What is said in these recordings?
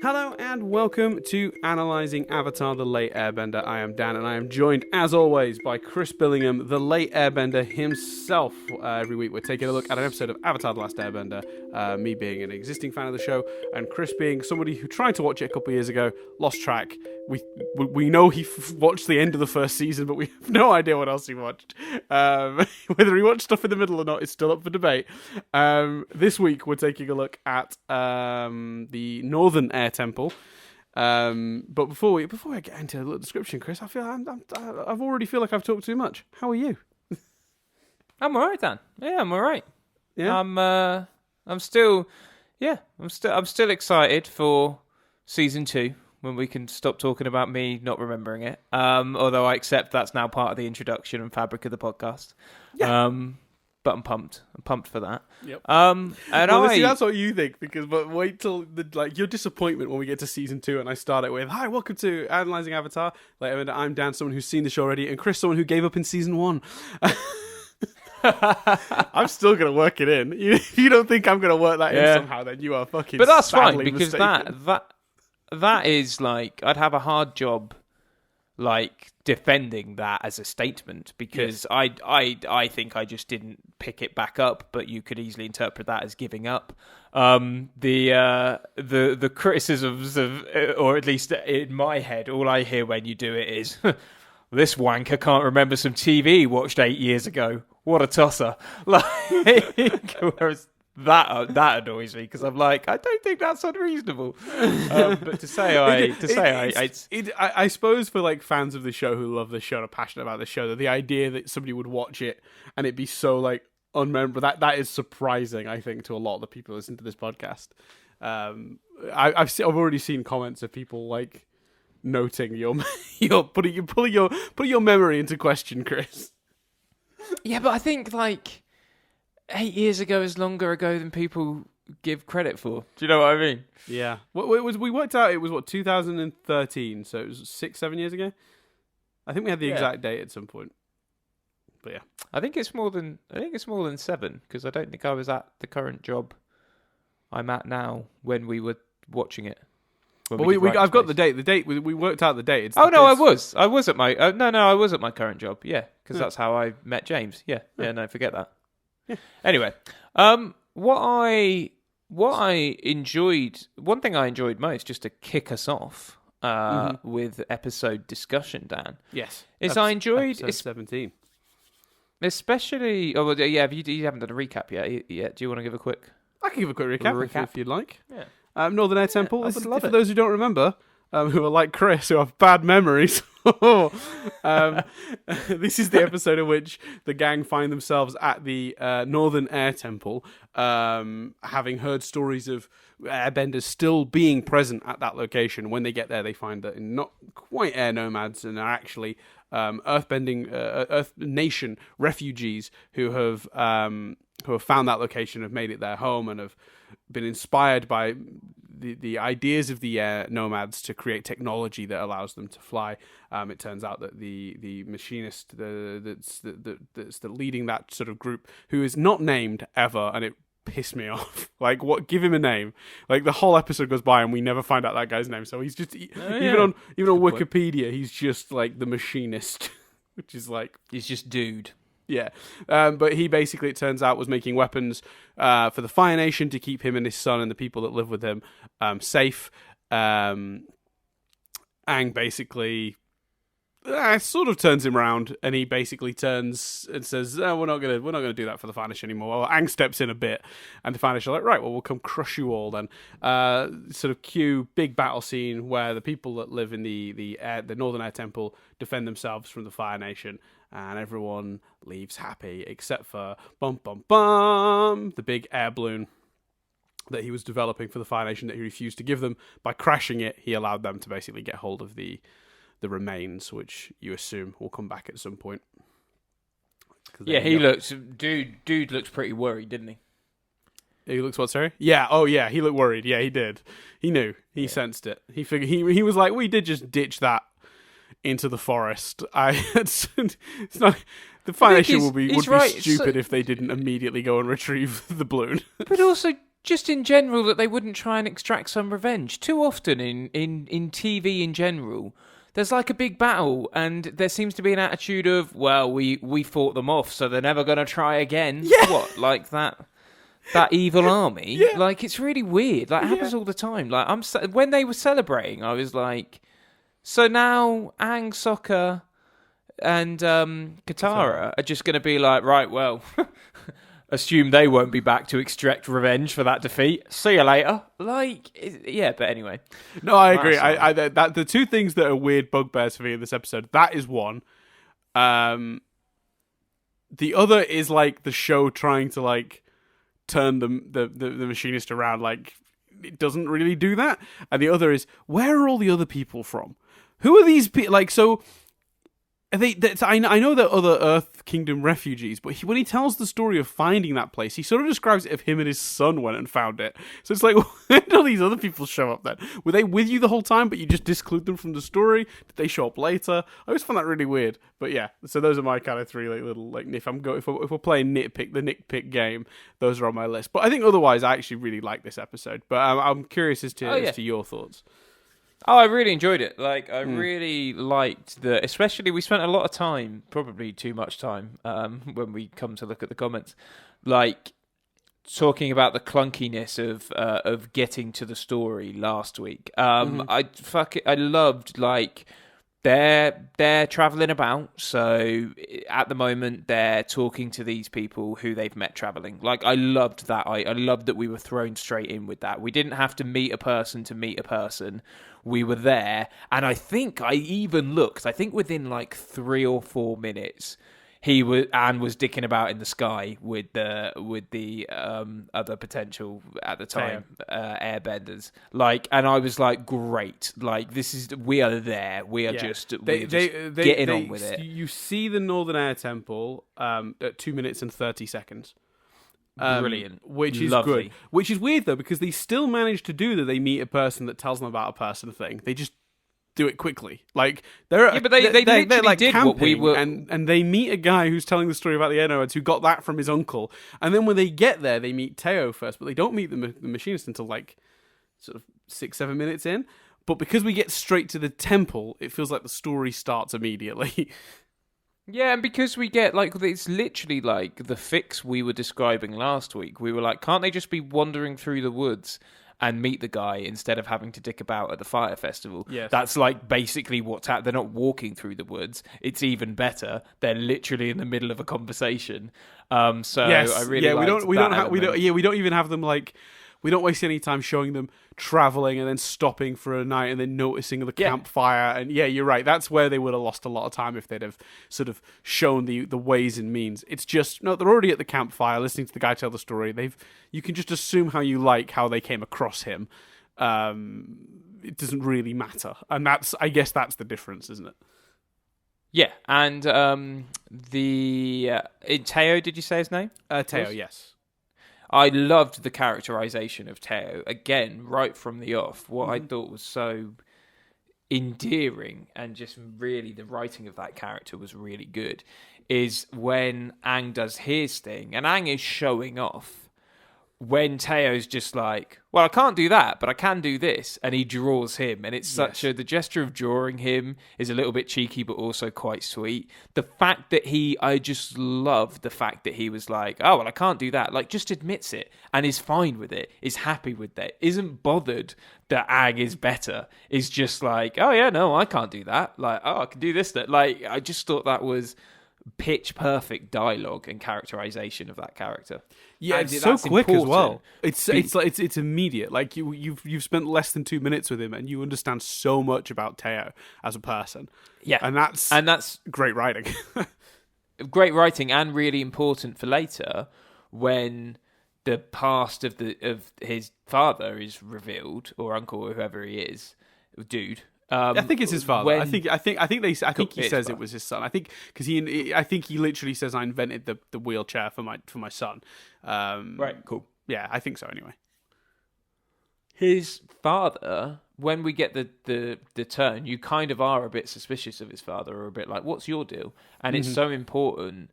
Hello and welcome to Analysing Avatar The Last Airbender. I am Dan and I am joined, as always, by Chris Billingham, the late Airbender himself. Every week we're taking a look at an episode of Avatar The Last Airbender, me being an existing fan of the show, and Chris being somebody who tried to watch it a couple of years ago, lost track. We know he watched the end of the first season, but we have no idea what else he watched. Whether he watched stuff in the middle or not is still up for debate. This week we're taking a look at the Northern Air Temple. But before I get into a little description, Chris, I feel I've already feel like I've talked too much. How are you? I'm alright, Dan. Yeah, I'm alright. Yeah, I'm still excited for season 2 when we can stop talking about me not remembering it. Although I accept that's now part of the introduction and fabric of the podcast. Yeah. But I'm pumped. I'm pumped for that. Yep. And see, that's what you think, but wait till your disappointment when we get to season 2 and I start it with, "Hi, welcome to Analysing Avatar. I'm Dan, someone who's seen the show already, and Chris, someone who gave up in season 1." I'm still gonna work it in. You don't think I'm gonna work that in somehow? Then you are fucking. But that's fine because mistaken. that is like I'd have a hard job like defending that as a statement because I think I just didn't pick it back up, but you could easily interpret that as giving up. The criticisms of, or at least in my head, all I hear when you do it is, "This wanker can't remember some TV he watched 8 years ago. What a tosser!" Like, whereas that annoys me because I'm like, I don't think that's unreasonable. But I suppose for like fans of the show who love the show and are passionate about the show, that the idea that somebody would watch it and it'd be so like unmemorable, that is surprising. I think to a lot of the people who listen to this podcast. I've already seen comments of people like noting your putting your memory into question, Chris. Yeah, but I think like 8 years ago is longer ago than people give credit for. Do you know what I mean? Yeah. We worked out it was 2013, so it was 6-7 years ago. I think we had the exact date at some point. But yeah. I think it's more than 7 because I don't think I was at the current job I'm at now when we were watching it. I've got the date. The date we worked out the date. I was at my I was at my current job. Yeah, because that's how I met James. Yeah. No, forget that. Yeah. Anyway, what I enjoyed, one thing I enjoyed most, just to kick us off with episode discussion, Dan. Yes, is I enjoyed episode 17, especially. Oh well, yeah. You haven't done a recap yet. Do you want to give a quick? I can give a quick recap. If you'd like. Yeah. Northern Air Temple. Yeah, for those who don't remember, who are like Chris, who have bad memories. This is the episode in which the gang find themselves at the Northern Air Temple, having heard stories of airbenders still being present at that location. When they get there, they find that not quite air nomads and are actually Earth Nation refugees who have found that location, have made it their home, and have been inspired by the ideas of the air nomads to create technology that allows them to fly. It turns out that the machinist that's leading that sort of group, who is not named ever, and it pissed me off. Like, what? Give him a name. Like, the whole episode goes by and we never find out that guy's name. So he's just even on Wikipedia, he's just like the machinist, which is like he's just dude. Yeah, but he basically, it turns out, was making weapons for the Fire Nation to keep him and his son and the people that live with him safe. And basically, sort of turns him around, and he basically turns and says, "We're not gonna do that for the Fire Nation anymore." Well, Aang steps in a bit, and the Fire Nation are like, "Right, well, we'll come crush you all then." Sort of cue big battle scene where the people that live in the Northern Air Temple defend themselves from the Fire Nation. And everyone leaves happy, except for the big air balloon that he was developing for the Fire Nation that he refused to give them. By crashing it, he allowed them to basically get hold of the remains, which you assume will come back at some point. Yeah, dude looks pretty worried, didn't he? He looks what, sorry? Yeah, oh yeah, he looked worried. Yeah, he did. He knew. He sensed it. He figured he was like, we did just ditch that into the forest. It's not. The Fire Nation would be stupid if they didn't immediately go and retrieve the balloon. But also, just in general that they wouldn't try and extract some revenge. Too often in TV in general, there's like a big battle and there seems to be an attitude of, well, we fought them off, so they're never going to try again. Yeah. What, like that evil army? Yeah. Like, it's really weird. Like, it happens all the time. Like, when they were celebrating, I was like, so now Aang, Sokka, and Katara are just going to be like, right, well, assume they won't be back to extract revenge for that defeat. See you later. Like, yeah, but anyway. No, I agree. That the two things that are weird bugbears for me in this episode, that is one. The other is like the show trying to like turn the machinist around. Like, it doesn't really do that. And the other is, where are all the other people from? Who are these people? Like, so I know they're other Earth Kingdom refugees, but when he tells the story of finding that place, he sort of describes it as if him and his son went and found it. So it's like, where did all these other people show up then? Were they with you the whole time, but you just disclude them from the story? Did they show up later? I always found that really weird. But yeah, so those are my kind of three little if we're playing the nitpick game, those are on my list. But I think otherwise, I actually really like this episode. But I'm curious as to your thoughts. Oh, I really enjoyed it. Like, I really liked especially we spent a lot of time, probably too much time, when we come to look at the comments, like talking about the clunkiness of getting to the story last week. I loved, like, they're traveling about, so at the moment they're talking to these people who they've met traveling. Like, I loved that. I loved that we were thrown straight in with that. We didn't have to meet a person to meet a person. We were there, and I think I even looked. I think within like 3 or 4 minutes, Anne was dicking about in the sky with the other potential at the time airbenders. Like, and I was like, great! Like, we are there. We are just getting on with it. You see the Northern Air Temple at 2 minutes and 30 seconds. Brilliant, which is lovely. Good. Which is weird though, because they still manage to do that. They meet a person that tells them about a person thing. They just do it quickly. Like they're like did camping, what we were, and they meet a guy who's telling the story about the air nomads who got that from his uncle. And then when they get there, they meet Teo first, but they don't meet the machinist until like sort of 6-7 minutes in. But because we get straight to the temple, it feels like the story starts immediately. Yeah, and because we get, like, it's literally like the fix we were describing last week. We were like, can't they just be wandering through the woods and meet the guy instead of having to dick about at the fire festival? Yes. That's like basically what's happening. They're not walking through the woods. It's even better. They're literally in the middle of a conversation. So yes. I really we don't even have them like. We don't waste any time showing them traveling and then stopping for a night and then noticing the campfire. And yeah, you're right. That's where they would have lost a lot of time if they'd have sort of shown the ways and means. It's just, no, they're already at the campfire listening to the guy tell the story. You can just assume how you like how they came across him. It doesn't really matter. And I guess that's the difference, isn't it? Yeah. And Teo, did you say his name? Teo, yes. I loved the characterization of Teo, again, right from the off. What I thought was so endearing and just really the writing of that character was really good is when Aang does his thing, and Aang is showing off, when Teo's just like, well, I can't do that, but I can do this, and he draws him, and it's the gesture of drawing him is a little bit cheeky, but also quite sweet. The fact that I just love the fact that he was like, oh, well, I can't do that, like, just admits it, and is fine with it, is happy with that, isn't bothered that Aang is better, is just like, oh, yeah, no, I can't do that, like, oh, I can do this, that, like, I just thought that was pitch perfect dialogue and characterization of that character. Yeah, and it's so quick important. As well. It's immediate. Like you've spent less than 2 minutes with him, and you understand so much about Teo as a person. Yeah, and that's great writing. Great writing, and really important for later when the past of his father is revealed, or uncle, or whoever he is, dude. I think it's his father. I think he says it was his son. I think because he literally says, "I invented the wheelchair for my son." Right. Cool. Yeah, I think so. Anyway, his father. When we get the turn, you kind of are a bit suspicious of his father, or a bit like, "What's your deal?" And it's so important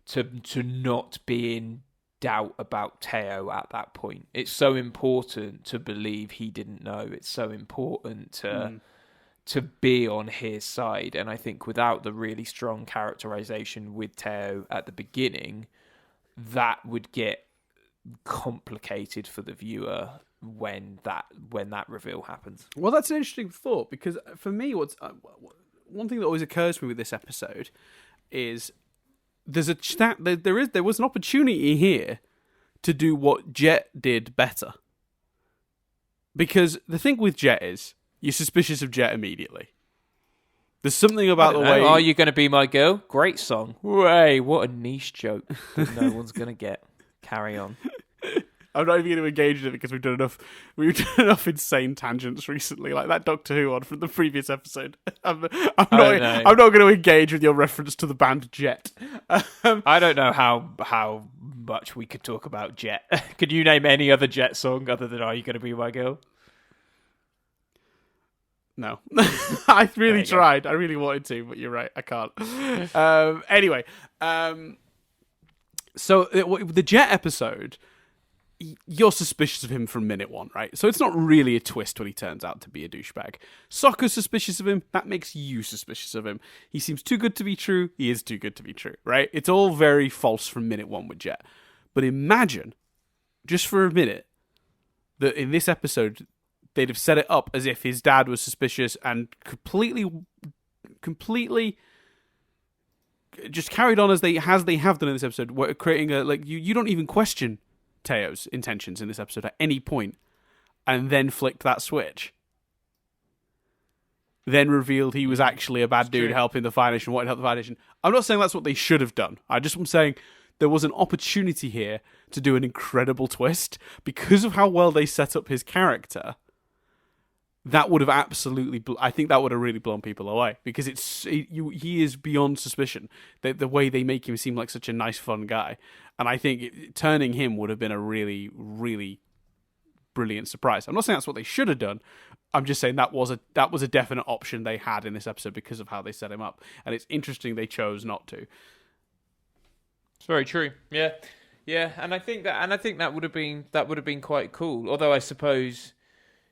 to not be in doubt about Teo at that point. It's so important to believe he didn't know. It's so important to be on his side. And I think without the really strong characterization with Teo at the beginning, that would get complicated for the viewer when that reveal happens. Well, that's an interesting thought, because for me, what's one thing that always occurs to me with this episode is there was an opportunity here to do what Jet did better. Because the thing with Jet is you're suspicious of Jet immediately. There's something about the way... Are You Gonna Be My Girl? Great song. Way, what a niche joke that no one's going to get. Carry on. I'm not even going to engage in it because we've done enough insane tangents recently, like that Doctor Who one from the previous episode. I'm not going to engage with your reference to the band Jet. I don't know how much we could talk about Jet. Could you name any other Jet song other than Are You Gonna Be My Girl? No. I really tried. Go. I really wanted to, but you're right. I can't. Anyway, so the Jet episode, you're suspicious of him from minute one, right? So it's not really a twist when he turns out to be a douchebag. Sokka's suspicious of him. That makes you suspicious of him. He seems too good to be true. He is too good to be true, right? It's all very false from minute one with Jet. But imagine, just for a minute, that in this episode, they'd have set it up as if his dad was suspicious and completely just carried on as they have done in this episode, creating you don't even question Teo's intentions in this episode at any point, and then flicked that switch. Then revealed he was actually a bad dude helping the Fire Nation, wanted to help the Fire Nation. I'm not saying that's what they should have done. I'm saying there was an opportunity here to do an incredible twist because of how well they set up his character. That would have absolutely... I think that would have really blown people away, because he is beyond suspicion. The way they make him seem like such a nice, fun guy. And I think turning him would have been a really, really brilliant surprise. I'm not saying that's what they should have done. I'm just saying that was a definite option they had in this episode because of how they set him up. And it's interesting they chose not to. It's very true. Yeah. Yeah, and I think that would have been quite cool. Although I suppose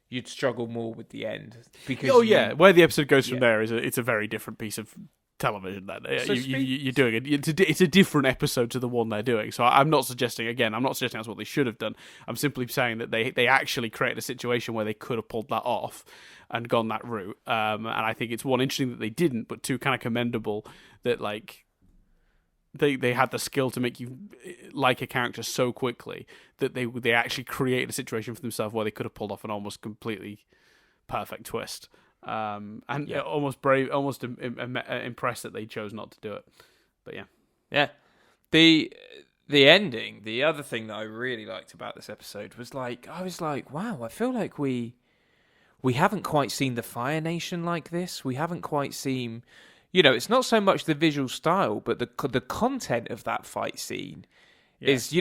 you'd struggle more with the end, because where the episode goes from there it's a very different piece of television. Then you're doing it. It's a different episode to the one they're doing. So I'm not suggesting that's what they should have done. I'm simply saying that they actually created a situation where they could have pulled that off and gone that route. And I think it's one, interesting that they didn't, but two, kind of commendable that they had the skill to make you like a character so quickly that they actually created a situation for themselves where they could have pulled off an almost completely perfect twist. Almost brave, almost impressed that they chose not to do it. But yeah. The ending, the other thing that I really liked about this episode was I was like, wow, I feel like we haven't quite seen the Fire Nation like this. We haven't quite seen... it's not so much the visual style, but the content of that fight scene is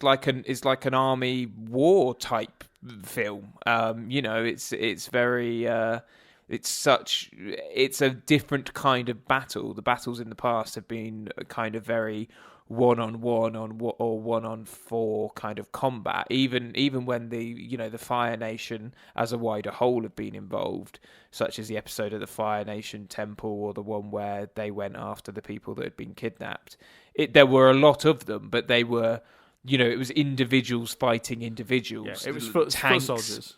like an army war type film. It's very it's a different kind of battle. The battles in the past have been kind of very one-on-one or one-on-four kind of combat. Even when the Fire Nation as a wider whole have been involved, such as the episode of the Fire Nation Temple or the one where they went after the people that had been kidnapped. There were a lot of them, but they were, it was individuals fighting individuals. Yeah, it was foot soldiers.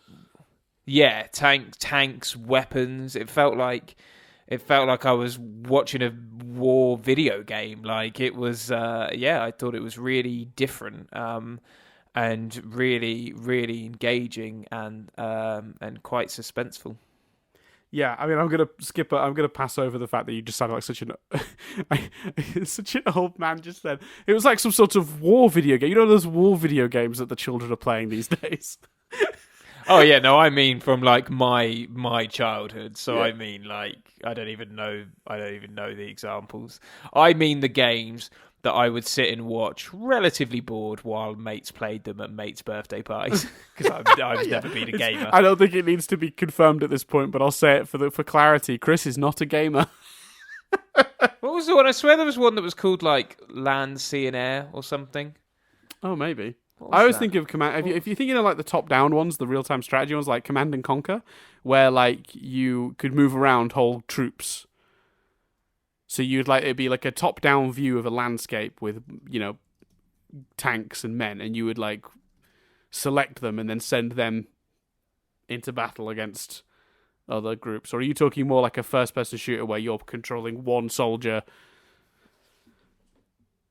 Yeah, tanks, weapons. It felt like I was watching a war video game. Like it was, I thought it was really different, and really, really engaging and quite suspenseful. Yeah, I mean, I'm gonna pass over the fact that you just sounded like such an old man just then. It was like some sort of war video game. Those war video games that the children are playing these days. Oh yeah, no, I mean from my childhood. So yeah. I mean I don't even know the examples. I mean the games that I would sit and watch relatively bored while mates played them at mates' birthday parties, because I've never been a gamer. I don't think it needs to be confirmed at this point, but I'll say it for clarity. Chris is not a gamer. What was the one? I swear there was one that was called Land, Sea and Air or something. Oh, maybe. What I was always that? think of command. If you're thinking of like the top-down ones, the real-time strategy ones, like Command and Conquer, where like you could move around whole troops. So it'd be like a top-down view of a landscape with tanks and men, and you would like select them and then send them into battle against other groups. Or are you talking more like a first-person shooter where you're controlling one soldier?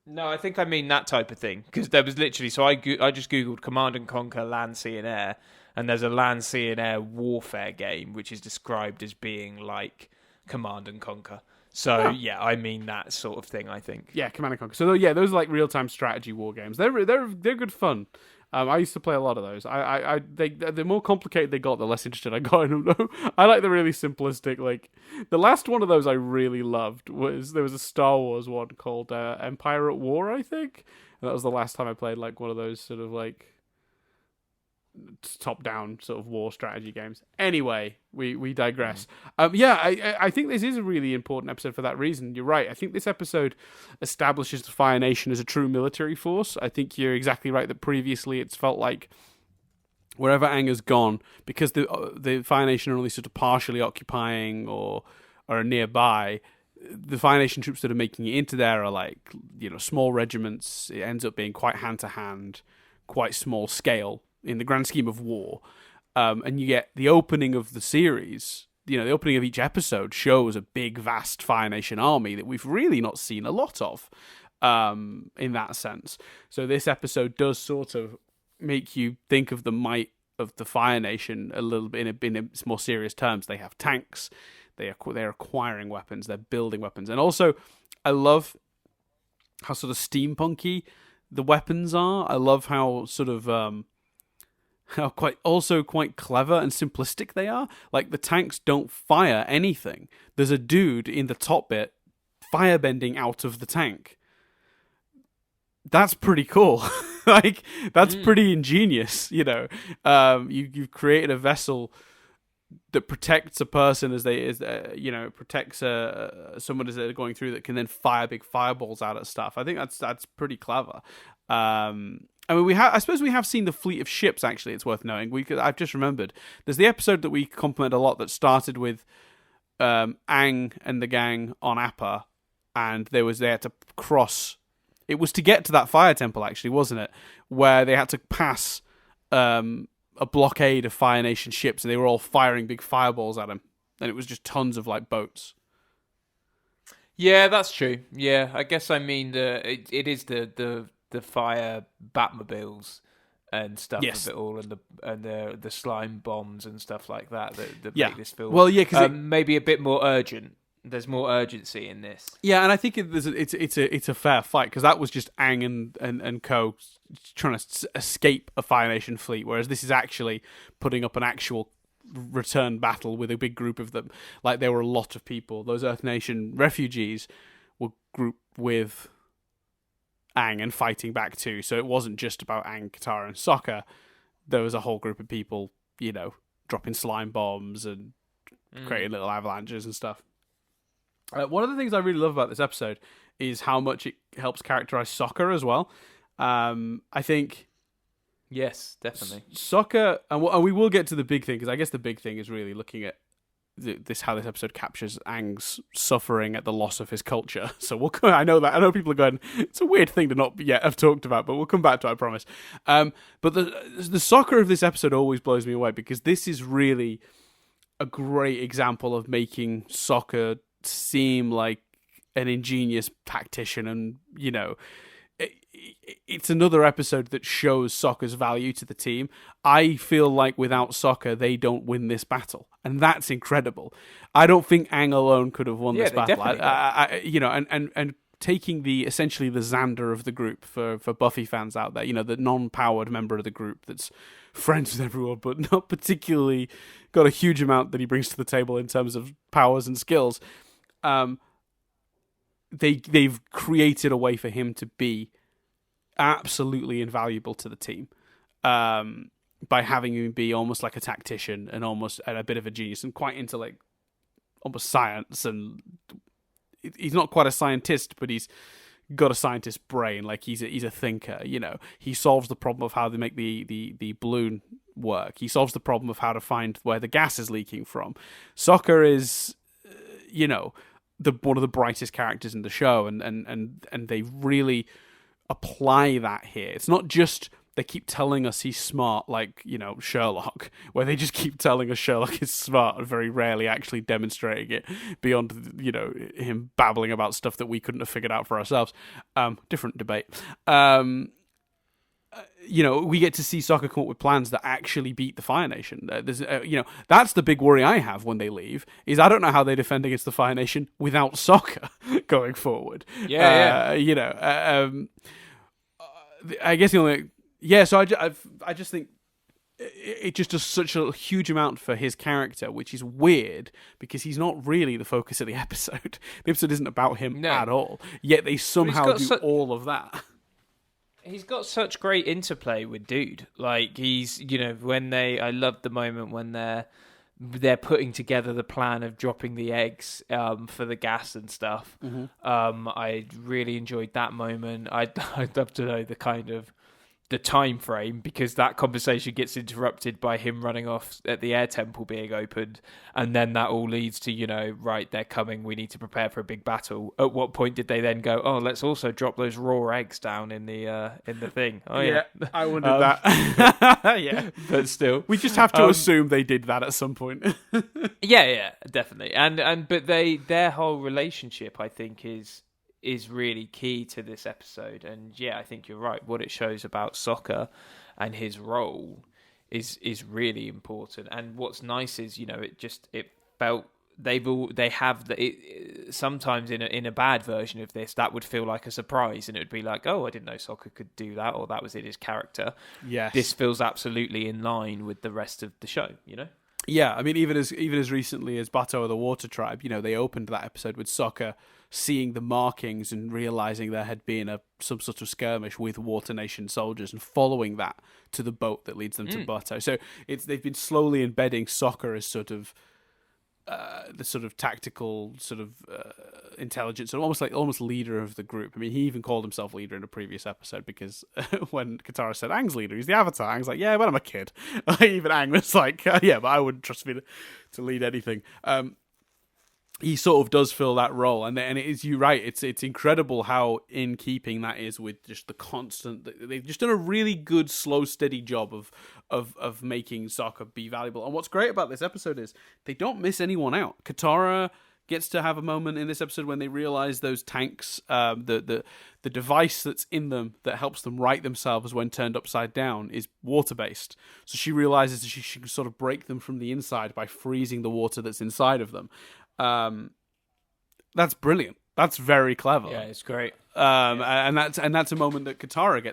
No, I think I mean that type of thing, because there was literally. So I just googled Command and Conquer Land, Sea, and Air, and there's a Land, Sea, and Air warfare game which is described as being like Command and Conquer. So yeah, I mean that sort of thing. I think. Yeah, Command and Conquer. So yeah, those are like real-time strategy war games. They're good fun. I used to play a lot of those. The more complicated they got, the less interested I got in them. Though I like the really simplistic. Like the last one of those I really loved there was a Star Wars one called Empire at War, I think. And that was the last time I played like one of those sort of like top-down sort of war strategy games. Anyway, we digress. I think this is a really important episode for that reason. You're right. I think this episode establishes the Fire Nation as a true military force. I think you're exactly right that previously it's felt like wherever Aang has gone, because the Fire Nation are only sort of partially occupying or are nearby, the Fire Nation troops that are making it into there are like, small regiments. It ends up being quite hand-to-hand, quite small scale in the grand scheme of war. And you get the opening of the series, the opening of each episode shows a big, vast Fire Nation army that we've really not seen a lot of in that sense. So this episode does sort of make you think of the might of the Fire Nation a little bit in more serious terms. They have tanks, they're acquiring weapons, they're building weapons. And also, I love how sort of steampunky the weapons are. I love how sort of how quite clever and simplistic they are. Like the tanks don't fire anything. There's a dude in the top bit firebending out of the tank. That's pretty cool. Like that's pretty ingenious. You've created a vessel that protects a person protects someone as they're going through, that can then fire big fireballs out at stuff. I think that's pretty clever. I mean, I suppose we have seen the fleet of ships. Actually, it's worth knowing. I've just remembered. There's the episode that we compliment a lot that started with Aang and the gang on Appa, and they had to cross. It was to get to that fire temple, actually, wasn't it? Where they had to pass a blockade of Fire Nation ships, and they were all firing big fireballs at them, and it was just tons of like boats. Yeah, that's true. Yeah, I guess I mean it is the fire Batmobiles and stuff of it all, and the slime bombs and stuff like that make this film. Well, yeah, because maybe a bit more urgent. There's more urgency in this. Yeah, and I think it's a fair fight, because that was just Aang and co trying to escape a Fire Nation fleet, whereas this is actually putting up an actual return battle with a big group of them. Like there were a lot of people. Those Earth Nation refugees were grouped with Aang and fighting back too. So it wasn't just about Aang, Katara, and Sokka. There was a whole group of people, dropping slime bombs and creating little avalanches and stuff. One of the things I really love about this episode is how much it helps characterize Sokka as well. I think... Yes, definitely. Sokka, and we will get to the big thing, because I guess the big thing is really looking at how this episode captures Aang's suffering at the loss of his culture. So I know people are going, it's a weird thing to not yet have talked about, but we'll come back to it, I promise. But the Sokka of this episode always blows me away, because this is really a great example of making Sokka seem like an ingenious tactician, and it's another episode that shows Sokka's value to the team. I feel like without Sokka, they don't win this battle, and that's incredible. I don't think Aang alone could have won this battle. And taking essentially the Xander of the group for Buffy fans out there, the non-powered member of the group that's friends with everyone, but not particularly got a huge amount that he brings to the table in terms of powers and skills. They've created a way for him to be absolutely invaluable to the team, by having him be almost like a tactician and almost a bit of a genius and quite into like almost science. And he's not quite a scientist, but he's got a scientist's brain. Like he's a thinker. You know, he solves the problem of how they make the balloon work. He solves the problem of how to find where the gas is leaking from. Sokka is, you know, one of the brightest characters in the show, and they really apply that here. It's not just they keep telling us he's smart, like, you know, Sherlock, where they just keep telling us Sherlock is smart and very rarely actually demonstrating it beyond, you know, him babbling about stuff that we couldn't have figured out for ourselves. Different debate. You know, we get to see Sokka come up with plans that actually beat the Fire Nation. You know, that's the big worry I have when they leave, is I don't know how they defend against the Fire Nation without Sokka going forward. Yeah. You know, I guess the only... Yeah, so I just think it just does such a huge amount for his character, which is weird because he's not really the focus of the episode. The episode isn't about him at all, yet they somehow do all of that. He's got such great interplay with Dude. Like, he's, you know, I love the moment when they're putting together the plan of dropping the eggs for the gas and stuff. Mm-hmm. I really enjoyed that moment. I'd love to know the time frame, because that conversation gets interrupted by him running off at the air temple being opened, and then that all leads to, you know, right, they're coming, we need to prepare for a big battle. At what point did they then go, oh, let's also drop those raw eggs down in the thing? Oh yeah, I wondered that. Yeah, but still, we just have to assume they did that at some point. yeah, definitely. But their whole relationship, I think, is really key to this episode. And yeah, I think you're right. What it shows about Sokka and his role is really important. And what's nice is, you know, it felt sometimes in a bad version of this, that would feel like a surprise, and it would be like, oh, I didn't know Sokka could do that, or that was in his character. Yes, this feels absolutely in line with the rest of the show, you know. Yeah, I mean, even as recently as Bato of the Water Tribe, you know, they opened that episode with Sokka seeing the markings and realizing there had been some sort of skirmish with Water Nation soldiers, and following that to the boat that leads them to Bato. So they've been slowly embedding Sokka as sort of the sort of tactical sort of intelligence, and almost leader of the group. I mean, he even called himself leader in a previous episode, because when Katara said Aang's leader, he's the Avatar. Aang's like, yeah, but I'm a kid. Even Aang was like, yeah, but I wouldn't trust me to lead anything. He sort of does fill that role, and it is, you're right, it's incredible how in keeping that is with just the constant. They've just done a really good, slow, steady job of making Sokka be valuable. And what's great about this episode is they don't miss anyone out. Katara gets to have a moment in this episode when they realize those tanks, the device that's in them that helps them right themselves when turned upside down is water-based. So she realizes that she can sort of break them from the inside by freezing the water that's inside of them. That's brilliant. That's very clever. Yeah, it's great. And that's a moment that Katara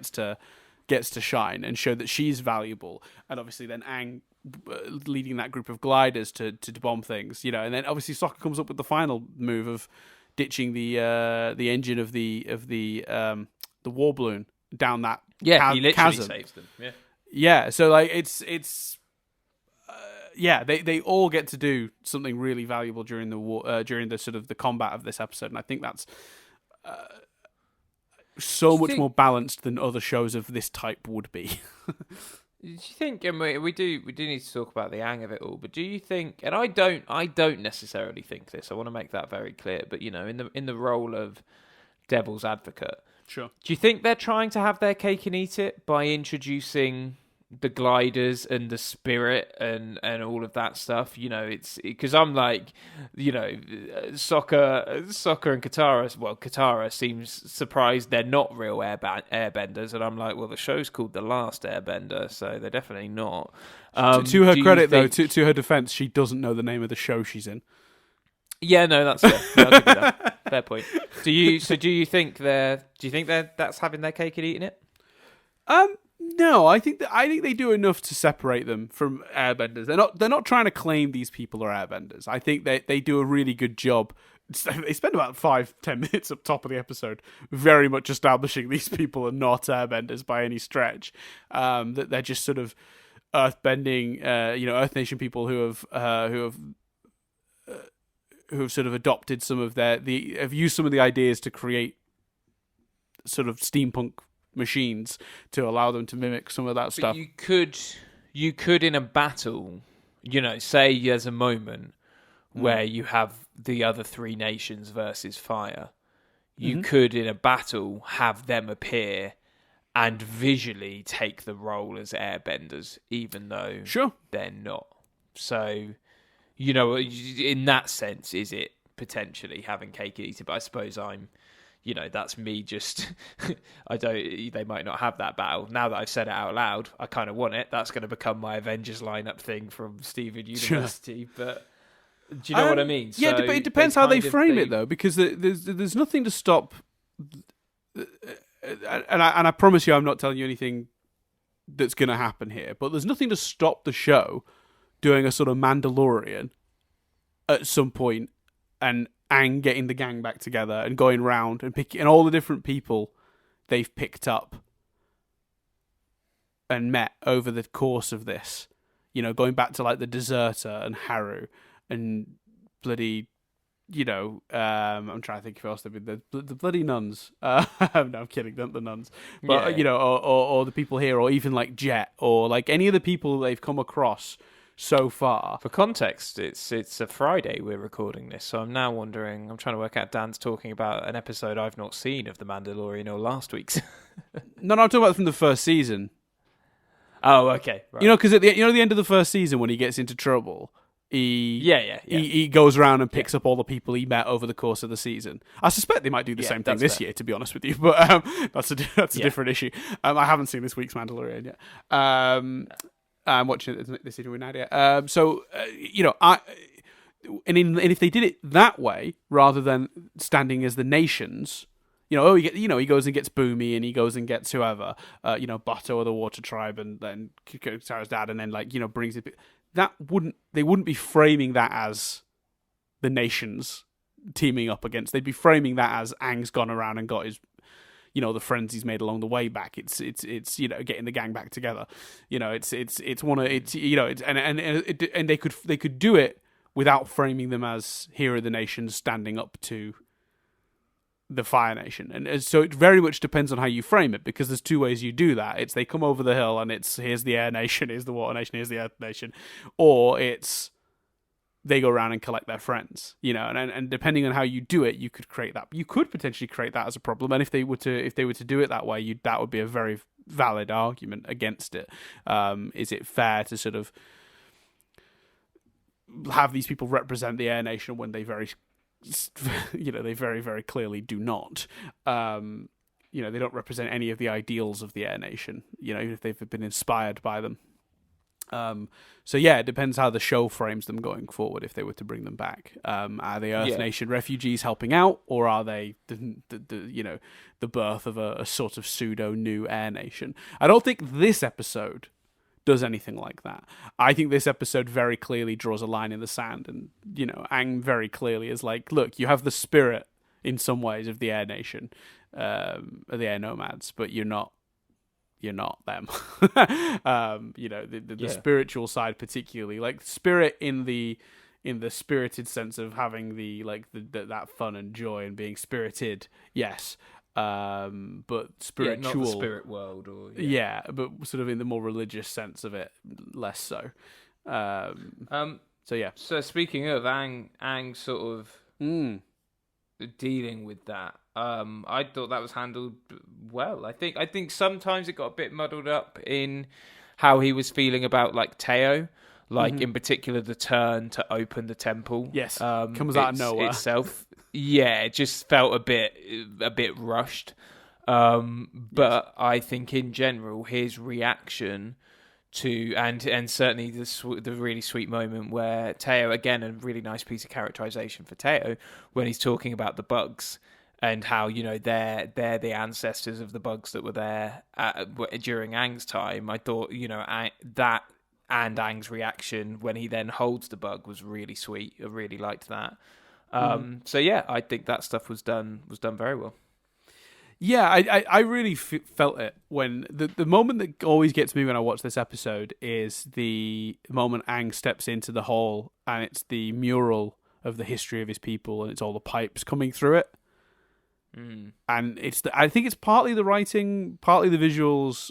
gets to shine and show that she's valuable. And obviously then Aang leading that group of gliders to bomb things, you know. And then obviously Sokka comes up with the final move of ditching the engine of the war balloon down that he literally chasm. saves them. Yeah. So like it's. Yeah, they all get to do something really valuable during the war, during the sort of the combat of this episode, and I think that's so much more balanced than other shows of this type would be. Do you think, and we do need to talk about the Aang of it all, but do you think, and I don't necessarily think this, I want to make that very clear, but you know, in the role of devil's advocate, sure, do you think they're trying to have their cake and eat it by introducing the gliders and the spirit and all of that stuff? You know, it's because I'm like, you know, Sokka and Katara. Well, Katara seems surprised they're not real airbenders, and I'm like, well, the show's called The Last Airbender, so they're definitely not. To her credit, though, to her defense, she doesn't know the name of the show she's in. Yeah, no, that's fair. Yeah, I'll give you that. Fair point. Do you think that's having their cake and eating it? No, I think they do enough to separate them from airbenders. They're not trying to claim these people are airbenders. I think they do a really good job. They spend about 5-10 minutes up top of the episode very much establishing these people are not airbenders by any stretch. That they're just sort of earthbending, Earth Nation people who have sort of adopted some of have used some of the ideas to create sort of steampunk machines to allow them to mimic some of that stuff. You could in a battle, say there's a moment where you have the other three nations versus fire. You could in a battle have them appear and visually take the role as airbenders, even though they're not. So, in that sense, is it potentially having cake and eat it? But I suppose that's me just, they might not have that battle. Now that I've said it out loud, I kind of want it. That's going to become my Avengers lineup thing from Steven University. But do you know what I mean? Yeah, but it depends how they frame it, though, because there's nothing to stop. And I promise you, I'm not telling you anything that's going to happen here, but there's nothing to stop the show doing a sort of Mandalorian at some point and Aang getting the gang back together and going round and picking all the different people they've picked up and met over the course of this. Going back to like the deserter and Haru and bloody, I'm trying to think of else they've been the bloody nuns. No, I'm kidding, not the nuns. But or the people here, or even like Jet, or like any of the people they've come across so far. For context, it's a Friday we're recording this, so I'm now wondering. I'm trying to work out. Dan's talking about an episode I've not seen of The Mandalorian or last week's. No, I'm talking about from the first season. Oh, okay. Right. Because at the end of the first season when he gets into trouble. He goes around and picks up all the people he met over the course of the season. I suspect they might do the same thing this year, to be honest with you. But that's a different issue. I haven't seen this week's Mandalorian yet. I'm watching it this evening with Nadia. And if they did it that way rather than standing as the nations. He goes and gets Boomy, and he goes and gets whoever, Bato or the Water Tribe, and then Sarah's dad, and then brings it. They wouldn't be framing that as the nations teaming up against. They'd be framing that as Aang's gone around and got his, the friends he's made along the way back. It's getting the gang back together. And they could do it without framing them as here are the nations standing up to the Fire Nation. And so it very much depends on how you frame it, because there's two ways you do that. It's they come over the hill and it's here's the Air Nation, here's the Water Nation, here's the Earth Nation, or it's they go around and collect their friends, and depending on how you do it, you could create that. You could potentially create that as a problem, and if they were to do it that way, that would be a very valid argument against it. Is it fair to sort of have these people represent the Air Nation when they very very clearly do not. They don't represent any of the ideals of the Air Nation, even if they've been inspired by them. It depends how the show frames them going forward if they were to bring them back. Are they Earth Nation refugees helping out, or are they the birth of a sort of pseudo new Air Nation? I don't think this episode does anything like that. I think this episode very clearly draws a line in the sand, and Aang very clearly is like, look, you have the spirit in some ways of the Air Nation, the Air Nomads, but you're not them. The spiritual side, particularly, like spirit in the spirited sense of having that fun and joy and being spirited, yes. But spiritual, not the spirit world, or but sort of in the more religious sense of it, less so. So speaking of Aang sort of dealing with that, I thought that was handled well. I think sometimes it got a bit muddled up in how he was feeling about like Teo. In particular, the turn to open the temple. Yes, comes out of nowhere itself. Yeah, it just felt a bit rushed. But I think in general, his reaction to and certainly the really sweet moment where Teo, again, a really nice piece of characterization for Teo when he's talking about the bugs and how they're the ancestors of the bugs that were there during Aang's time. I thought that. And Aang's reaction when he then holds the bug was really sweet. I really liked that. I think that stuff was done very well. Yeah, I really felt it when the moment that always gets me when I watch this episode is the moment Aang steps into the hall and it's the mural of the history of his people and it's all the pipes coming through it. And I think it's partly the writing, partly the visuals,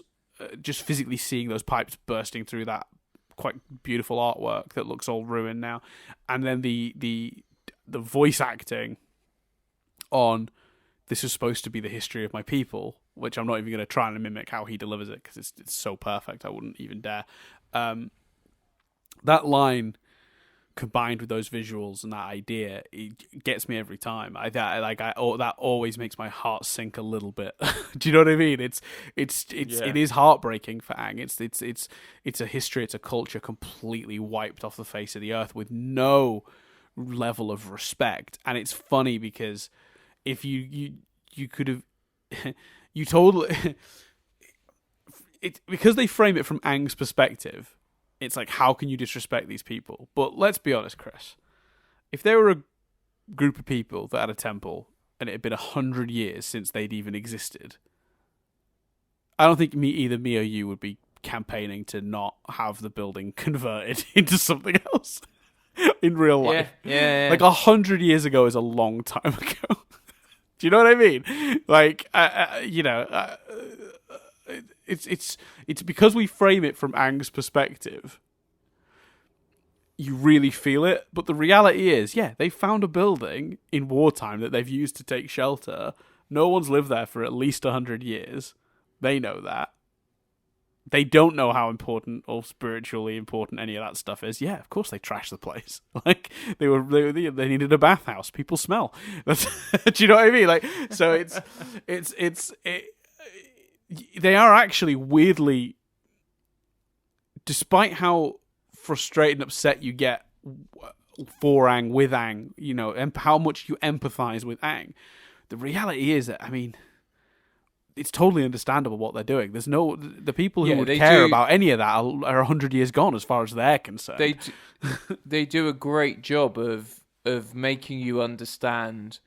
just physically seeing those pipes bursting through that quite beautiful artwork that looks all ruined now, and then the voice acting on this is supposed to be the history of my people, which I'm not even going to try and mimic how he delivers it because it's so perfect I wouldn't even dare. That line combined with those visuals and that idea, it gets me every time. That always makes my heart sink a little bit. Do you know what I mean? It is heartbreaking for Aang. It's a history, it's a culture completely wiped off the face of the earth with no level of respect. And it's funny because if you could have you totally it because they frame it from Aang's perspective. It's like, how can you disrespect these people? But let's be honest, Chris. If there were a group of people that had a temple and it had been 100 years since they'd even existed, I don't think either me or you would be campaigning to not have the building converted into something else in real life. Yeah. Like 100 years ago is a long time ago. Do you know what I mean? Like, it's because we frame it from Aang's perspective, you really feel it. But the reality is, they found a building in wartime that they've used to take shelter. No one's lived there for at least 100 years. They know that. They don't know how important or spiritually important any of that stuff is. Yeah, of course they trashed the place. Like they needed a bathhouse. People smell. Do you know what I mean? Like, so they are actually weirdly, despite how frustrated and upset you get for Aang, with Aang, and how much you empathize with Aang, the reality is that, I mean, it's totally understandable what they're doing. There's the people who would care about any of that are 100 years gone as far as they're concerned. They do a great job of making you understand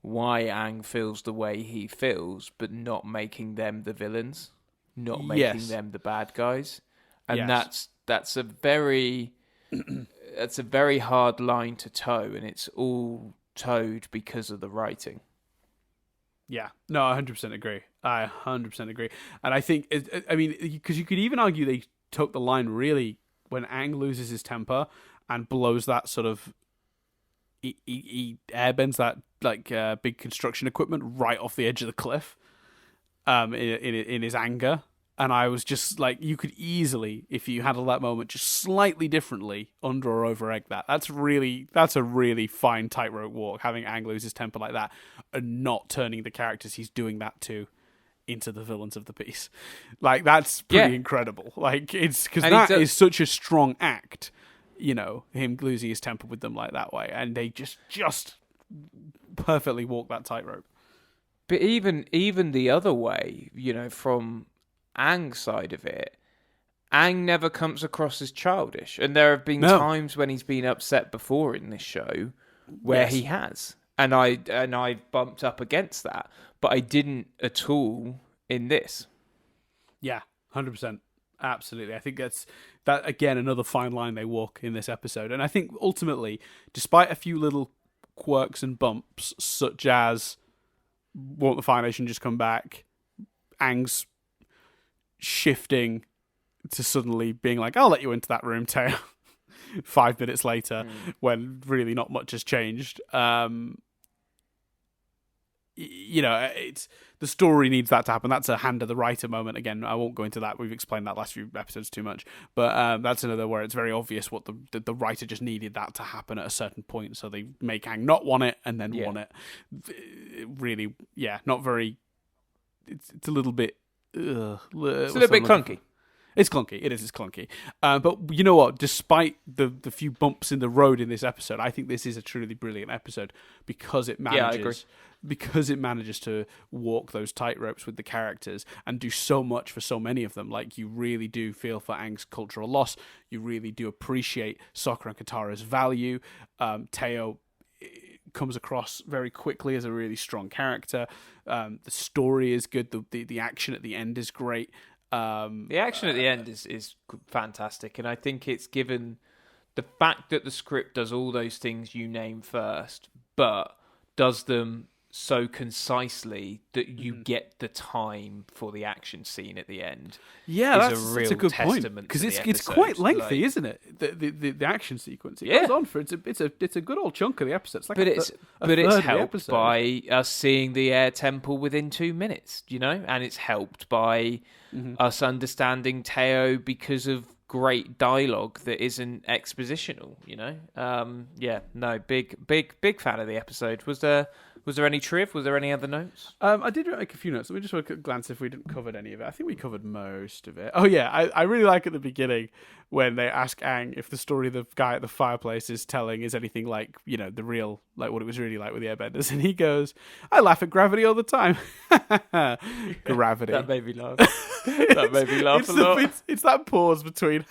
why Aang feels the way he feels, but not making them the villains, not making them the bad guys, and that's a very hard line to toe, and it's all towed because of the writing. Yeah, no, I 100% agree. I 100% agree, and I think because you could even argue they took the line really when Aang loses his temper and blows that sort of. He airbends that big construction equipment right off the edge of the cliff, in his anger, and I was just like, you could easily, if you handle that moment just slightly differently, under or over egg that. That's a really fine tightrope walk, having Aang lose his temper like that and not turning the characters he's doing that to into the villains of the piece. Like, that's pretty incredible. Like, it's because that is such a strong act. Him losing his temper with them like that way, and they just perfectly walk that tightrope. But even the other way, from Aang's side of it, Aang never comes across as childish, and there have been times when he's been upset before in this show where he has, and I bumped up against that, but I didn't at all in this. Yeah, 100%. Absolutely. I think that again, another fine line they walk in this episode. And I think ultimately, despite a few little quirks and bumps, such as won't the Fire Nation just come back, Aang's shifting to suddenly being like, I'll let you into that room, Teo, 5 minutes later, when really not much has changed. It's the story needs that to happen. That's a hand of the writer moment. Again, I won't go into that. We've explained that last few episodes too much, but that's another where it's very obvious what the writer just needed that to happen at a certain point. So they make Aang not want it and then want it. Really, not very. It's a little bit. It's a little bit clunky. It's clunky. It is. It's clunky. But you know what? Despite the few bumps in the road in this episode, I think this is a truly brilliant episode because it manages. I agree. Because it manages to walk those tightropes with the characters and do so much for so many of them. Like, you really do feel for Aang's cultural loss. You really do appreciate Sokka and Katara's value. Teo comes across very quickly as a really strong character. The story is good. The action at the end is great. The action at the end is fantastic, and I think it's given the fact that the script does all those things you name first, but does them so concisely that you get the time for the action scene at the end. Yeah, is that's a good point, because it's quite lengthy, isn't it? The action sequence. It goes on for it's a good old chunk of the episode. It's like it's helped by us seeing the air temple within 2 minutes, and it's helped by us understanding Teo because of great dialogue that isn't expositional. Big fan of the episode. Was there any triv? Was there any other notes? I did make a few notes. Let me just look at glance if we didn't cover any of it. I think we covered most of it. Oh yeah, I really like at the beginning when they ask Aang if the story the guy at the fireplace is telling is anything like, the real, like what it was really like with the Airbenders, and he goes, "I laugh at gravity all the time." Gravity. That made me laugh. That made me laugh a lot. It's that pause between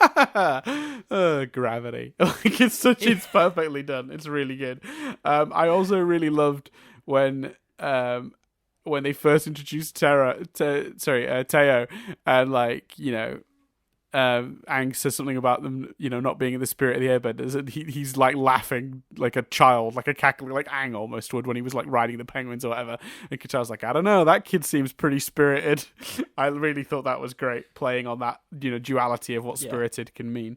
gravity. Like it's perfectly done. It's really good. I also really loved when they first introduced Teo, and Aang says something about them, not being in the spirit of the Airbenders, and he's like laughing like a child, like a cackling, like Aang almost would when he was like riding the penguins or whatever. And Kachal's like, I don't know, that kid seems pretty spirited. I really thought that was great, playing on that duality of what spirited can mean.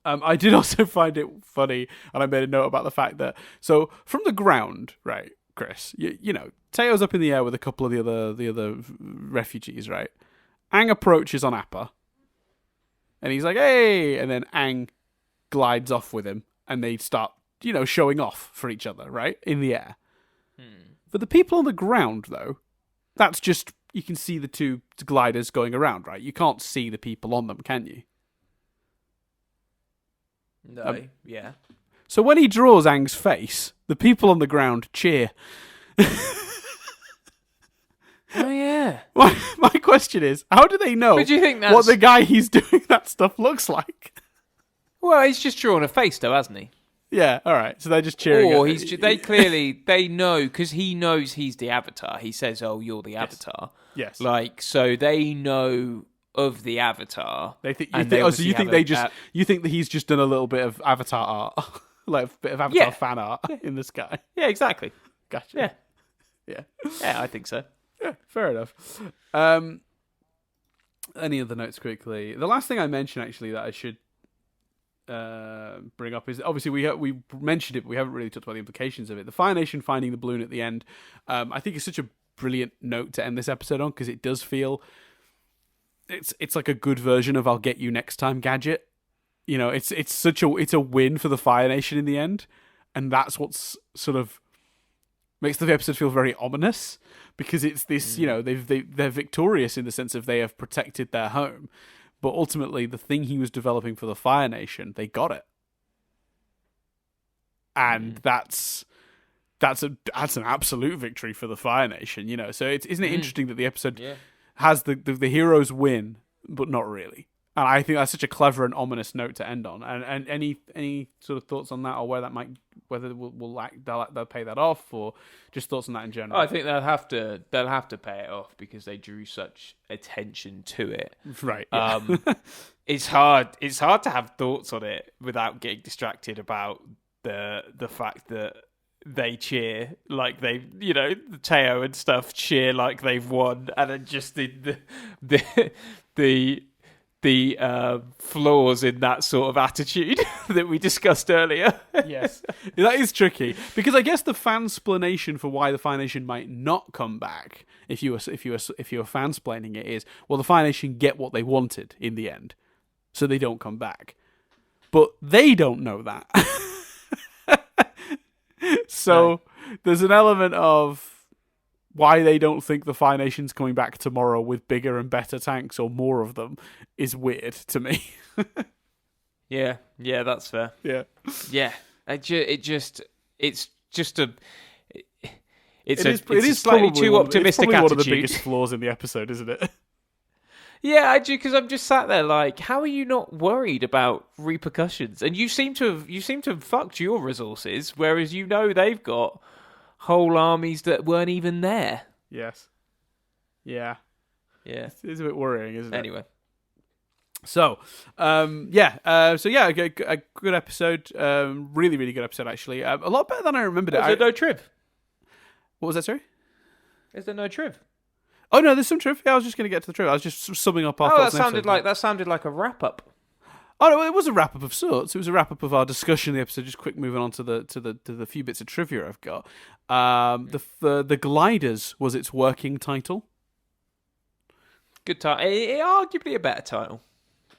I did also find it funny, and I made a note about the fact that, so from the ground, right, Chris, Teo's up in the air with a couple of the other refugees, right? Aang approaches on Appa, and he's like, "Hey!" And then Aang glides off with him, and they start, showing off for each other, right, in the air. For the people on the ground, though, that's just, you can see the two gliders going around, right? You can't see the people on them, can you? No, yeah. So when he draws Aang's face, the people on the ground cheer. Oh, yeah. My question is, how do they know But do you think what the guy he's doing that stuff looks like? Well, he's just drawn a face, though, hasn't he? Yeah, all right. So they're just cheering. Or they know, because he knows he's the Avatar. He says, "Oh, you're the Avatar." Yes. So they know of the Avatar. You think that he's just done a little bit of Avatar art, like a bit of Avatar fan art in the sky? Yeah, exactly. Gotcha. Yeah, I think so. Yeah, fair enough. Any other notes quickly? The last thing I mentioned, actually, that I should bring up is, obviously we mentioned it, but we haven't really talked about the implications of it. The Fire Nation finding the balloon at the end, I think, is such a brilliant note to end this episode on, because it does feel it's like a good version of "I'll get you next time" Gadget. It's a win for the Fire Nation in the end, and that's what's sort of makes the episode feel very ominous, because it's this, they're victorious in the sense of they have protected their home, but ultimately the thing he was developing for the Fire Nation, they got it, and that's an absolute victory for the Fire Nation. So isn't it interesting that the episode has the heroes win, but not really. And I think that's such a clever and ominous note to end on. And any sort of thoughts on that, or whether they'll pay that off, or just thoughts on that in general? I think they'll have to pay it off, because they drew such attention to it. Right. Yeah. It's hard to have thoughts on it without getting distracted about the fact that they cheer like they, Teo and stuff cheer like they've won, and then just the flaws in that sort of attitude that we discussed earlier. Yes, that is tricky, because I guess the fansplanation for why the Fire Nation might not come back, if you were fansplaining it, is, well, the Fire Nation get what they wanted in the end, so they don't come back, but they don't know that. So there's an element of why they don't think the Fire Nation's coming back tomorrow with bigger and better tanks, or more of them, is weird to me. Yeah, that's fair. Yeah. It is slightly too optimistic attitude. One of the biggest flaws in the episode, isn't it? Yeah, I do, because I'm just sat there like, how are you not worried about repercussions? And you seem to have fucked your resources, whereas they've got whole armies that weren't even there. Yes. Yeah. It's a bit worrying, isn't it? Anyway. So, a good episode. Really, really good episode, actually. A lot better than I remembered it. Is there no triv? What was that, sorry? Is there no triv? Oh, no, there's some triv. Yeah, I was just going to get to the triv. I was just summing up our thoughts. That sounded like a wrap-up. Oh, no, it was a wrap-up of sorts. It was a wrap-up of our discussion of the episode. Just quick moving on to the few bits of trivia I've got. The Gliders was its working title. Good title. Arguably a better title.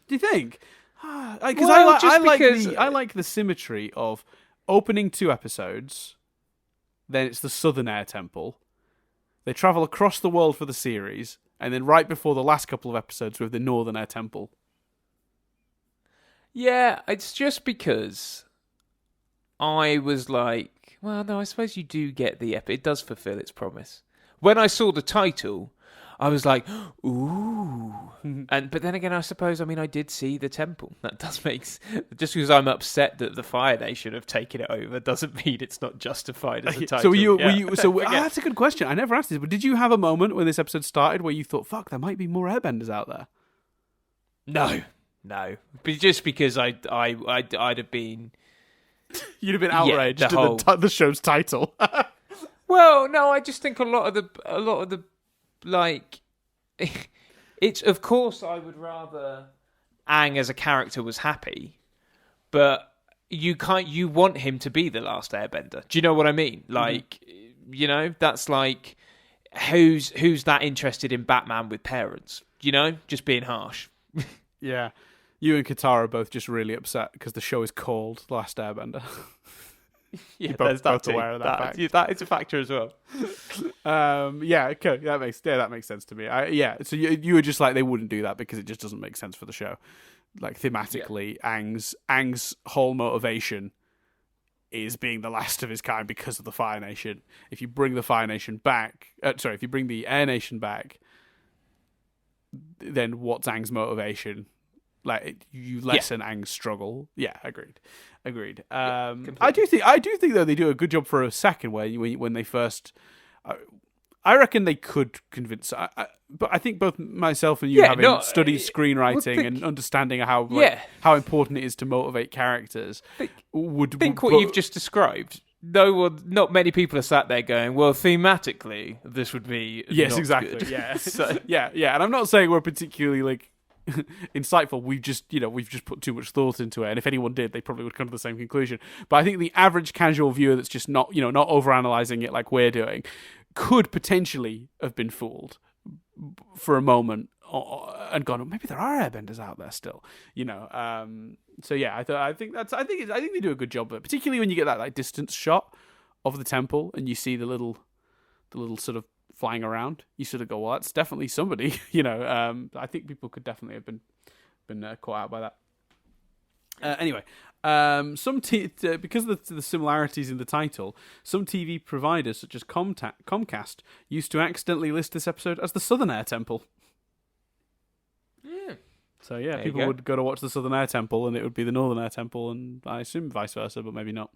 Do you think? Because Well, I like the symmetry of opening 2 episodes, then it's the Southern Air Temple. They travel across the world for the series, and then right before the last couple of episodes with the Northern Air Temple. Yeah, it's just because I was like, well, no, I suppose you do get it does fulfill its promise. When I saw the title, I was like, ooh. But then again, I suppose, I did see the temple. That does make just because I'm upset that the Fire Nation have taken it over doesn't mean it's not justified as a title. That's a good question. I never asked this, but did you have a moment when this episode started where you thought, fuck, there might be more airbenders out there? No. But just because I'd have been... You'd have been outraged at the show's title. Well, no, I just think a lot of the like, it's, of course I would rather Aang as a character was happy, but you want him to be the last airbender. Do you know what I mean? Like, that's like, who's that interested in Batman with parents? Just being harsh. Yeah. You and Katara are both just really upset because the show is called The Last Airbender. Yeah, both aware of that fact. That is a factor as well. Okay, that makes sense to me. So you were just like, they wouldn't do that because it just doesn't make sense for the show. Like, thematically, Aang's whole motivation is being the last of his kind because of the Fire Nation. If you bring the Fire Nation back, if you bring the Air Nation back, then what's Aang's motivation? Like, you lessen Aang's struggle. Yeah, agreed. I do think though they do a good job for a second when they first. I reckon they could convince. But I think both myself and you, studied screenwriting and understanding how important it is to motivate characters, what you've just described. Not many people are sat there going, well, thematically, this would be exactly. Good. Yeah, and I'm not saying we're particularly like insightful. We've just put too much thought into it, and if anyone did, they probably would come to the same conclusion. But I think the average casual viewer that's just not overanalyzing it like we're doing could potentially have been fooled for a moment and gone, maybe there are airbenders out there still, So yeah, I think they do a good job of it, particularly when you get that like distance shot of the temple and you see the little sort of flying around. You sort of go, well, that's definitely somebody. I think people could definitely have been caught out by that. Anyway, because of the similarities in the title, some TV providers such as Comcast used to accidentally list this episode as the Southern Air Temple. Yeah. So yeah, people would go to watch the Southern Air Temple, and it would be the Northern Air Temple, and I assume vice versa, but maybe not.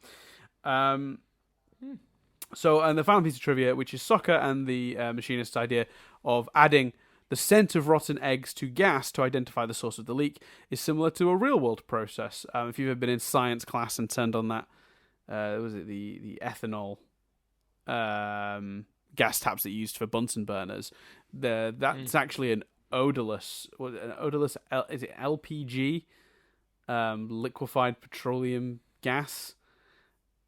So, and the final piece of trivia, which is Sokka and the machinist's idea of adding the scent of rotten eggs to gas to identify the source of the leak, is similar to a real-world process. If you've ever been in science class and turned on that, was it the ethanol gas taps that you used for Bunsen burners? That's actually an odorless. Is it LPG? Liquefied petroleum gas.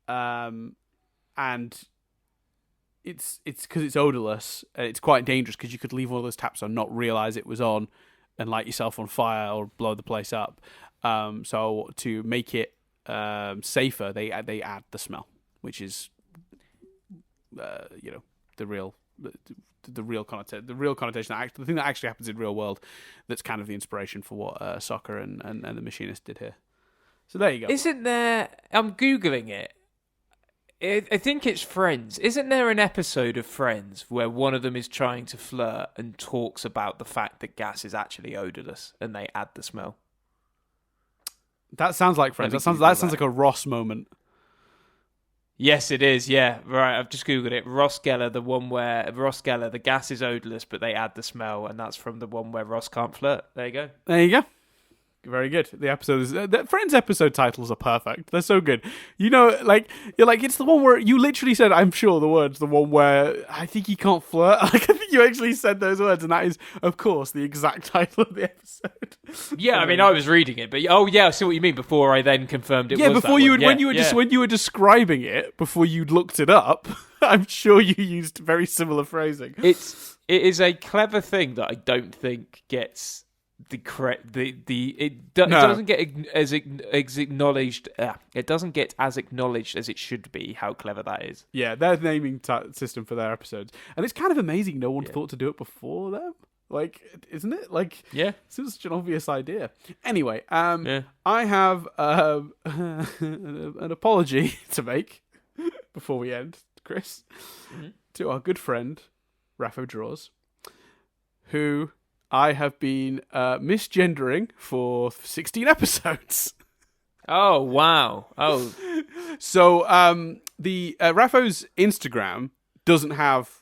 And it's because it's odorless. It's quite dangerous because you could leave one of those taps on, not realize it was on, and light yourself on fire or blow the place up. So to make it safer, they add the smell, which is the real connotation. The thing that actually happens in real world. That's kind of the inspiration for what Sokka and the machinist did here. So there you go. Isn't there? I'm googling it. I think it's Friends. Isn't there an episode of Friends where one of them is trying to flirt and talks about the fact that gas is actually odorless and they add the smell? That sounds like Friends. That sounds like a Ross moment. Yes, it is. Yeah, right. I've just googled it. Ross Geller, the gas is odorless, but they add the smell, and that's from the one where Ross can't flirt. There you go. There you go. Very good. The episode is the Friends episode titles are perfect. They're so good. You know, like you're like it's the one where you literally said, "I'm sure the words." The one where I think he can't flirt. Like I think you actually said those words, and that is, of course, the exact title of the episode. Yeah, I mean, I was reading it, but I see what you mean. Before I then confirmed it. Yeah, was before that you one. when you were describing it before you'd looked it up, I'm sure you used very similar phrasing. It is a clever thing that I don't think gets. It doesn't get as acknowledged. It doesn't get as acknowledged as it should be. How clever that is! Yeah, their naming system for their episodes, and it's kind of amazing. No one thought to do it before them. Like, isn't it? Like, it's such an obvious idea. Anyway, I have an apology to make before we end, Chris, to our good friend Raphodraws, who I have been misgendering for 16 episodes. Oh, wow. Oh. So the Rapho's Instagram doesn't have,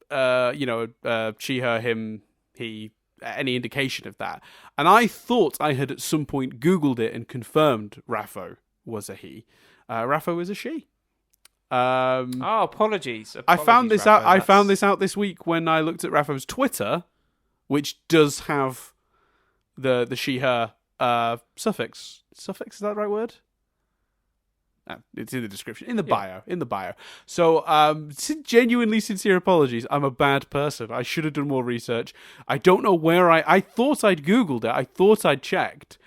she, her, him, he, any indication of that. And I thought I had at some point Googled it and confirmed Rapho was a he. Rapho is a she. Apologies. I found this out. Rapho, I found this out this week when I looked at Rapho's Twitter, which does have the she her suffix. Suffix, is that the right word? It's in the description, in the bio. So, genuinely sincere apologies. I'm a bad person. I should have done more research. I don't know where I thought I'd Googled it. I thought I'd checked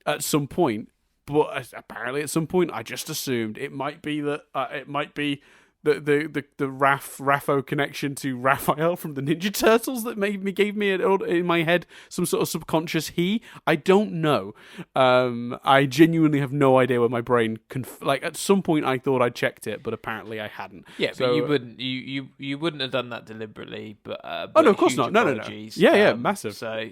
at some point, but apparently at some point I just assumed it might be that the Rapho connection to Raphael from the Ninja Turtles that gave me in my head some sort of subconscious he. I don't know. I genuinely have no idea where my brain at some point I thought I checked it, but apparently I hadn't. Yeah, so, but you wouldn't have done that deliberately. But oh no, of course not. No. Yeah, massive. So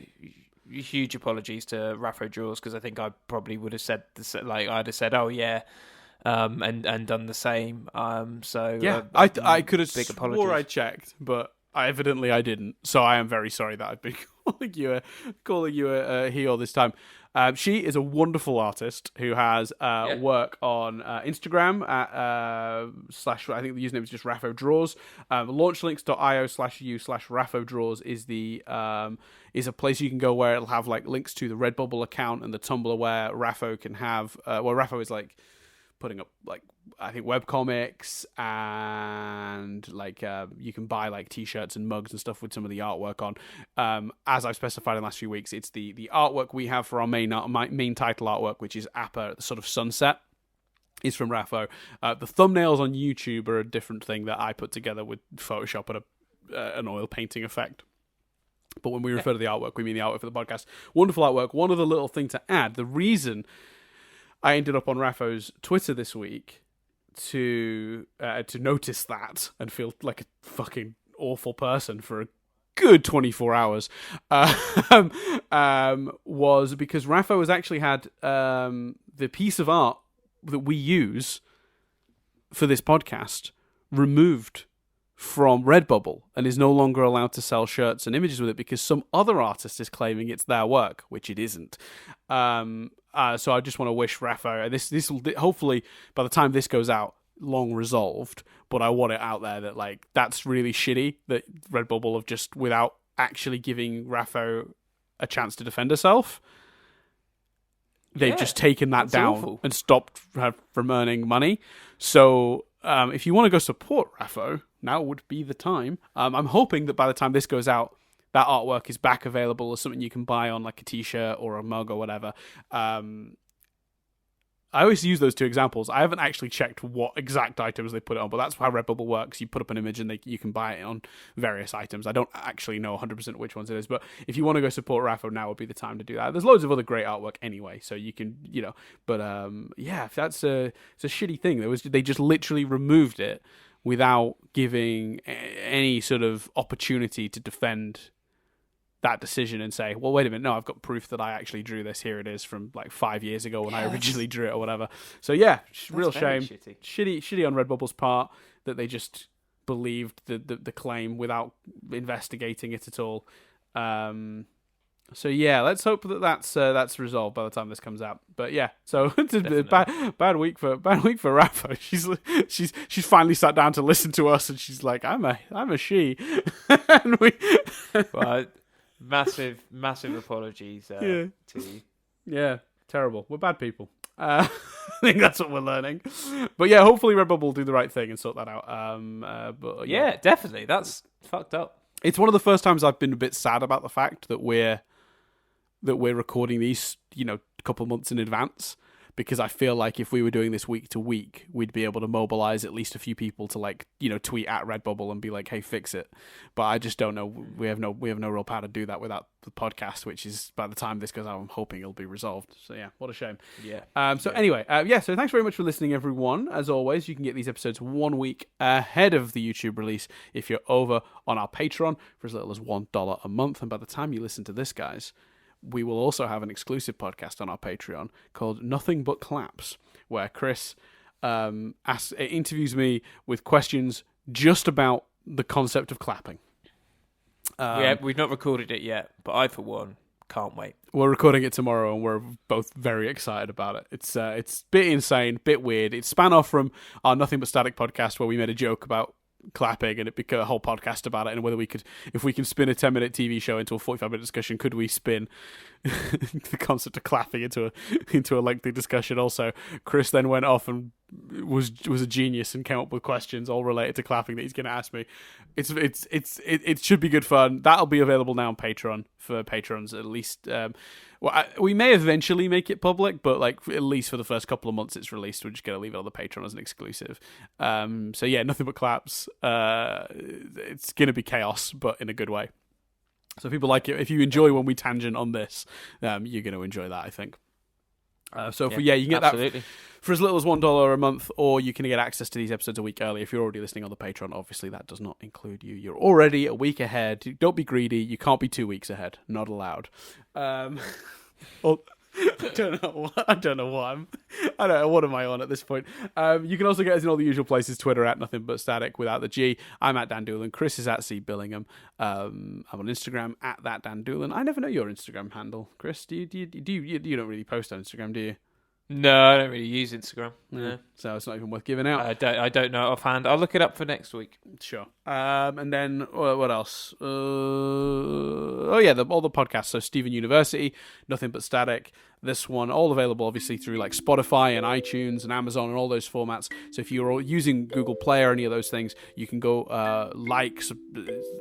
huge apologies to Raphodraws, because I think I probably would have said I'd have said, oh yeah. And done the same. I could have swore I checked, but I didn't. So I am very sorry that I've been calling you a he all this time. She is a wonderful artist who has work on Instagram at I think the username is just Raphodraws. Launchlinks.io/u/Raphodraws is a place you can go where it'll have like links to the Redbubble account and the Tumblr where Rapho can have. Rapho is like putting up like I think webcomics and like you can buy like t-shirts and mugs and stuff with some of the artwork on. As I've specified in the last few weeks, it's the artwork we have for our main title artwork, which is Appa at the sort of sunset, is from Rapho. The thumbnails on YouTube are a different thing that I put together with Photoshop and an oil painting effect. But when we refer to the artwork, we mean the artwork for the podcast. Wonderful artwork. One other little thing to add: the reason I ended up on Rapho's Twitter this week to notice that and feel like a fucking awful person for a good 24 hours was because Rapho has actually had the piece of art that we use for this podcast removed from Redbubble and is no longer allowed to sell shirts and images with it because some other artist is claiming it's their work, which it isn't. So I just want to wish Rapho, this will hopefully by the time this goes out, long resolved, but I want it out there that like that's really shitty that Redbubble have just, without actually giving Rapho a chance to defend herself, they've just taken that down awful. And stopped her from earning money. So if you want to go support Rapho, now would be the time. I'm hoping that by the time this goes out, that artwork is back available as something you can buy on like a t-shirt or a mug or whatever. I always use those two examples. I haven't actually checked what exact items they put it on, but that's how Redbubble works. You put up an image and you can buy it on various items. I don't actually know 100% which ones it is, but if you want to go support Rapho, now would be the time to do that. There's loads of other great artwork anyway, so you can, but if that's it's a shitty thing. They just literally removed it without giving any sort of opportunity to defend that decision and say, well, wait a minute, no, I've got proof that I actually drew this. Here it is from like 5 years ago when I originally drew it or whatever. So yeah, real shame. Shitty on Redbubble's part that they just believed the claim without investigating it at all. And So yeah, let's hope that that's resolved by the time this comes out. But yeah, so it's a bad week for Rafa. She's finally sat down to listen to us, and she's like, I'm a she. And we, well, massive apologies to you. Yeah, terrible. We're bad people. I think that's what we're learning. But yeah, hopefully Redbubble will do the right thing and sort that out. But yeah, definitely. That's fucked up. It's one of the first times I've been a bit sad about the fact that we're recording these, a couple of months in advance, because I feel like if we were doing this week to week, we'd be able to mobilize at least a few people to tweet at Redbubble and be like, "Hey, fix it." But I just don't know. We have no real power to do that without the podcast, which is, by the time this goes out, I'm hoping it'll be resolved. So yeah, what a shame. Yeah. Anyway, so thanks very much for listening, everyone. As always, you can get these episodes 1 week ahead of the YouTube release if you're over on our Patreon for as little as $1 a month. And by the time you listen to this, guys, we will also have an exclusive podcast on our Patreon called Nothing But Claps, where Chris interviews me with questions just about the concept of clapping. Yeah, we've not recorded it yet, but I, for one, can't wait. We're recording it tomorrow, and we're both very excited about it. It's a bit insane, bit weird. It span off from our Nothing But Static podcast, where we made a joke about clapping, and it became a whole podcast about it, and whether if we can spin a 10-minute TV show into a 45-minute discussion, could we spin the concept of clapping into a lengthy discussion? Also, Chris then went off and was a genius and came up with questions all related to clapping that he's going to ask me. It should be good fun. That'll be available now on Patreon for patrons, at least. We may eventually make it public, but at least for the first couple of months it's released, we're just going to leave it on the Patreon as an exclusive. So yeah, Nothing But Claps. It's going to be chaos, but in a good way. So if people like it, if you enjoy when we tangent on this, you're going to enjoy that, I think. You can get absolutely. that for as little as $1 a month, or you can get access to these episodes a week early if you're already listening on the Patreon. Obviously, that does not include you. You're already a week ahead. Don't be greedy. You can't be 2 weeks ahead. Not allowed. I don't know what am I on at this point. You can also get us in all the usual places. Twitter at Nothing But Static without the G. I'm at Dan Doolan. Chris is at C Billingham. I'm on Instagram at that Dan Doolan. I never know your Instagram handle, Chris. You don't really post on Instagram, do you? No, I don't really use Instagram. No. So it's not even worth giving out. I don't know offhand. I'll look it up for next week. Sure. And then what else? All the podcasts. So Stephen University, Nothing But Static. This one, all available obviously through Spotify and iTunes and Amazon and all those formats. So if you're using Google Play or any of those things, you can go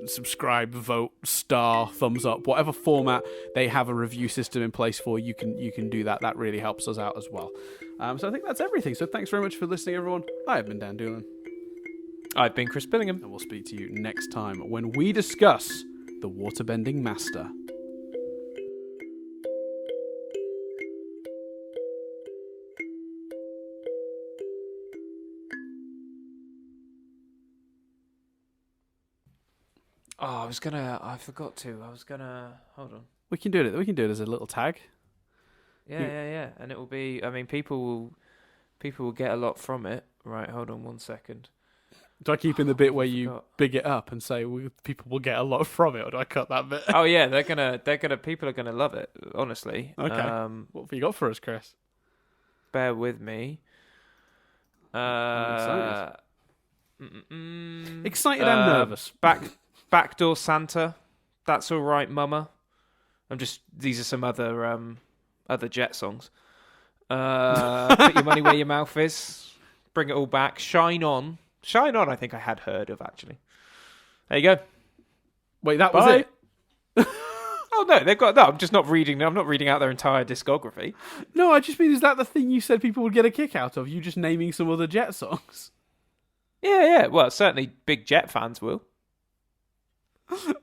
subscribe, vote, star, thumbs up, whatever format they have a review system in place for. You can do that. That really helps us out as well. So I think that's everything. So thanks very much for listening, everyone. I've been Dan Doolan. I've been Chris Billingham. And we'll speak to you next time when we discuss the Waterbending Master. Oh, I forgot to. Hold on. We can do it as a little tag. Yeah. And it will be, people will get a lot from it. Right, hold on 1 second. Do I keep in the bit where you big it up and say people will get a lot from it, or do I cut that bit? Oh yeah, people are gonna love it, honestly. Okay. What have you got for us, Chris? Bear with me. I'm excited. Excited and nervous. Backdoor Santa. That's all right, Mama. These are some other Jet songs. Put your money where your mouth is. Bring it all back. Shine On. Shine On, I think I had heard of, actually. There you go. Wait, that was it? Oh, no, they've got... No, I'm just not reading... I'm not reading out their entire discography. No, I just mean, is that the thing you said people would get a kick out of? You just naming some other Jet songs? Yeah. Well, certainly big Jet fans will.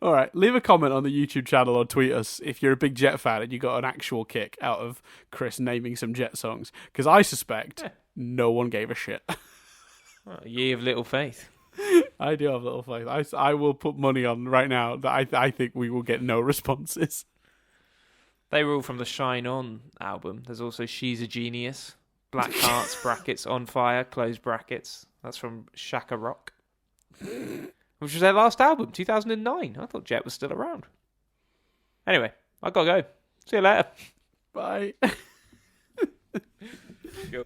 All right, leave a comment on the YouTube channel or tweet us if you're a big Jet fan and you got an actual kick out of Chris naming some Jet songs, because I suspect no one gave a shit. Well, ye of little faith. I do have little faith. I will put money on right now that I think we will get no responses. They were all from the Shine On album. There's also She's a Genius, Black Hearts, brackets, On Fire, close brackets. That's from Shaka Rock. Which was their last album, 2009. I thought Jet was still around. Anyway, I gotta go. See you later. Bye. Sure.